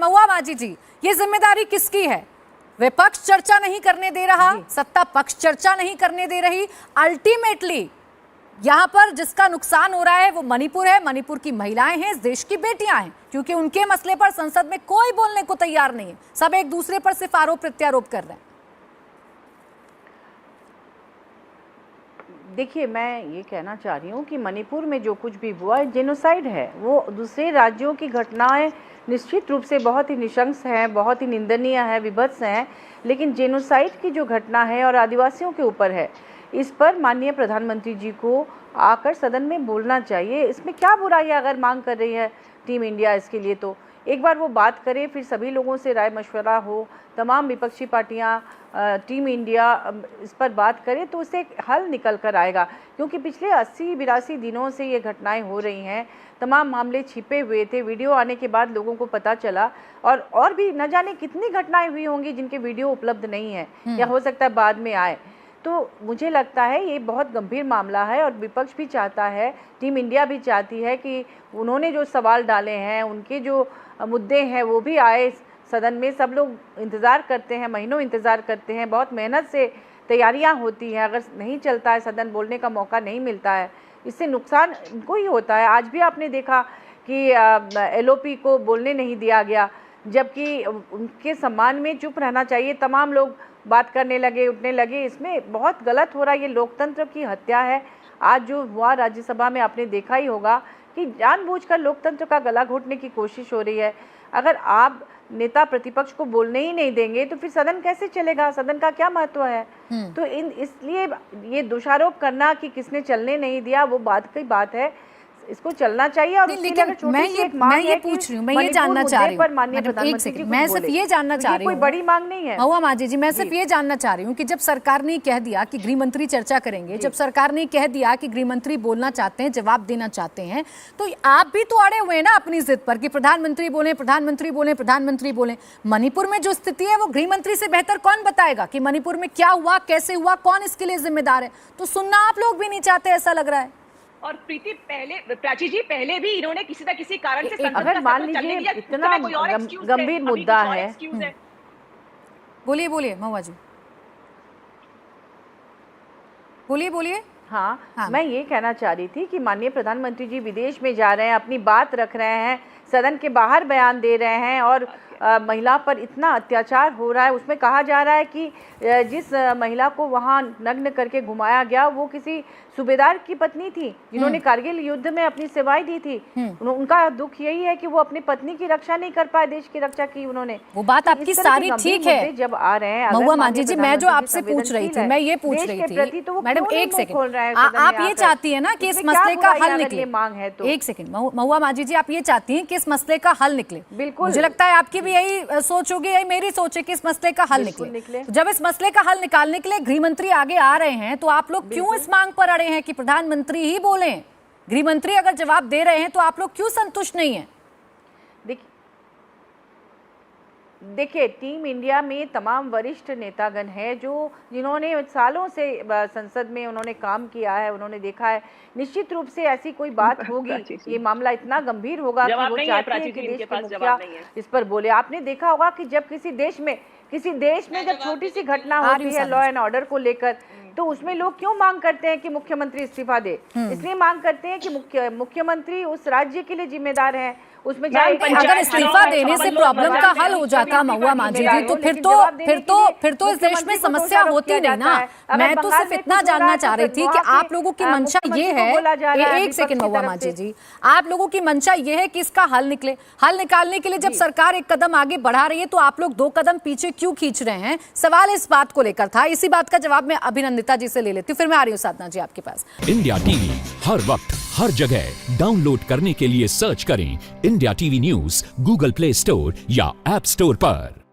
महुआ माझी जी, ये जिम्मेदारी किसकी है? विपक्ष चर्चा नहीं करने दे रहा, सत्ता पक्ष चर्चा नहीं करने दे रही। अल्टीमेटली यहाँ पर जिसका नुकसान हो रहा है वो मणिपुर है, मणिपुर की महिलाएं हैं, इस देश की बेटियां हैं, क्योंकि उनके मसले पर संसद में कोई बोलने को तैयार नहीं है। सब एक दूसरे पर सिर्फ आरोप प्रत्यारोप कर रहे हैं। देखिए, मैं ये कहना चाह रही हूँ कि मणिपुर में जो कुछ भी हुआ है जेनोसाइड है। वो दूसरे राज्यों की घटनाएं निश्चित रूप से बहुत ही निशंस हैं, बहुत ही निंदनीय है, विभत्स हैं, लेकिन जेनोसाइड की जो घटना है और आदिवासियों के ऊपर है, इस पर माननीय प्रधानमंत्री जी को आकर सदन में बोलना चाहिए। इसमें क्या बुराई है? अगर मांग कर रही है टीम इंडिया इसके लिए, तो एक बार वो बात करे, फिर सभी लोगों से राय मशवरा हो, तमाम विपक्षी पार्टियां, टीम इंडिया इस पर बात करे तो उससे एक हल निकल कर आएगा। क्योंकि पिछले 80-82 दिनों से ये घटनाएं हो रही हैं, तमाम मामले छिपे हुए थे, वीडियो आने के बाद लोगों को पता चला, और भी न जाने कितनी घटनाएं हुई होंगी जिनके वीडियो उपलब्ध नहीं है या हो सकता है बाद में आए। तो मुझे लगता है ये बहुत गंभीर मामला है और विपक्ष भी चाहता है, टीम इंडिया भी चाहती है कि उन्होंने जो सवाल डाले हैं, उनके जो मुद्दे हैं वो भी आए सदन में। सब लोग इंतज़ार करते हैं, महीनों इंतज़ार करते हैं, बहुत मेहनत से तैयारियां होती हैं। अगर नहीं चलता है सदन, बोलने का मौका नहीं मिलता है, इससे नुकसान इनको ही होता है। आज भी आपने देखा कि एलओपी को बोलने नहीं दिया गया, जबकि उनके सम्मान में चुप रहना चाहिए। तमाम लोग बात करने लगे, उठने लगे। इसमें बहुत गलत हो रहा है, ये लोकतंत्र की हत्या है। आज जो हुआ राज्यसभा में आपने देखा ही होगा कि जानबूझकर लोकतंत्र का गला घोटने की कोशिश हो रही है। अगर आप नेता प्रतिपक्ष को बोलने ही नहीं देंगे तो फिर सदन कैसे चलेगा? सदन का क्या महत्व है? तो इसलिए ये दोषारोप करना कि किसने चलने नहीं दिया, वो बात की बात है। इसको चलना चाहिए। और लेकिन मैं ये पूछ रही हूँ, मैं ये जानना चाह रही हूँ, एक सेकंड, मैं सिर्फ ये जानना चाह रही हूँ, कोई बड़ी मांग नहीं है महुआ माझी जी, मैं सिर्फ ये जानना चाह रही हूँ कि जब सरकार ने कह दिया कि गृह मंत्री चर्चा करेंगे, जब सरकार ने कह दिया कि गृह मंत्री बोलना चाहते हैं, जवाब देना चाहते हैं, तो आप भी तो अड़े हुए हैं ना अपनी जिद पर कि प्रधानमंत्री बोले, प्रधानमंत्री बोले, प्रधानमंत्री बोले। मणिपुर में जो स्थिति है वो गृह मंत्री से बेहतर कौन बताएगा कि मणिपुर में क्या हुआ, कैसे हुआ, कौन इसके लिए जिम्मेदार है? तो सुनना आप लोग भी नहीं चाहते, ऐसा लग रहा है। और प्रीति, प्राची जी, पहले भी इन्होंने किसी न किसी कारण से अगर मान लीजिए इतना गंभीर मुद्दा है। बोलिए बोलिए महुआ जी, बोलिए। हाँ, मैं ये कहना चाह रही थी कि माननीय प्रधानमंत्री जी विदेश में जा रहे हैं, अपनी बात रख रहे हैं, सदन के बाहर बयान दे रहे हैं, और महिला पर इतना अत्याचार हो रहा है। उसमें कहा जा रहा है कि जिस महिला को वहाँ नग्न करके घुमाया गया वो किसी सूबेदार की पत्नी थी जिन्होंने कारगिल युद्ध में अपनी सेवाएं दी थी। उनका दुख यही है कि वो अपनी पत्नी की रक्षा नहीं कर पाए, देश की रक्षा की उन्होंने। वो बात आपकी सारी ठीक है जब आ रहे हैं महुआ माझी जी, मैं जो आपसे पूछ रही थी, मैं ये पूछ रही थी मैडम, एक सेकंड, आप ये चाहती है ना कि इस मसले का हल निकले? मांग है तो एक सेकंड महुआ माझी जी, आप ये चाहती हैं कि इस मसले का हल निकले? बिल्कुल, मुझे लगता है आपकी भी यही सोच होगी, यही मेरी सोच है कि इस मसले का हल निकले। जब इस मसले का हल निकालने के लिए गृह मंत्री आगे आ रहे हैं तो आप लोग क्यों इस मांग पर अड़े हैं कि प्रधानमंत्री ही बोले? गृह मंत्री अगर जवाब दे रहे हैं तो आप लोग क्यों संतुष्ट नहीं है? देखिए, टीम इंडिया में तमाम वरिष्ठ नेतागण हैं जिन्होंने सालों से संसद में उन्होंने काम किया है, उन्होंने देखा है। निश्चित रूप से ऐसी कोई बात होगी, ये मामला इतना गंभीर होगा कि वो चाहते हैं कि देश के मुखिया इस पर बोले। आपने देखा होगा कि जब किसी देश में जब छोटी सी घटना होती है लॉ एंड ऑर्डर को लेकर, तो उसमें लोग क्यों मांग करते हैं कि मुख्यमंत्री इस्तीफा दे? इसलिए मांग करते हैं कि मुख्यमंत्री उस राज्य के लिए जिम्मेदार है, उसमें अगर इस्तीफा देने से प्रॉब्लम का हल हो जाता महुआ माझी जी, तो फिर तो इस देश में समस्या होती नहीं ना। मैं तो सिर्फ इतना जानना चाह रही थी कि आप लोगों की मंशा ये है, एक सेकंड महुआ माझी जी, आप लोगों की मंशा ये है कि इसका हल निकले। हल निकालने के लिए जब सरकार एक कदम आगे बढ़ा रही है तो आप लोग 2 कदम पीछे क्यों खींच रहे हैं? सवाल इस बात को लेकर था। इसी बात का जवाब मैं अभिनंदिता जी से ले लेती हूँ, फिर मैं आ रही हूँ साधना जी आपके पास। इंडिया टीवी हर वक्त हर जगह डाउनलोड करने के लिए सर्च करें India TV news Google play store या ऐप स्टोर पर।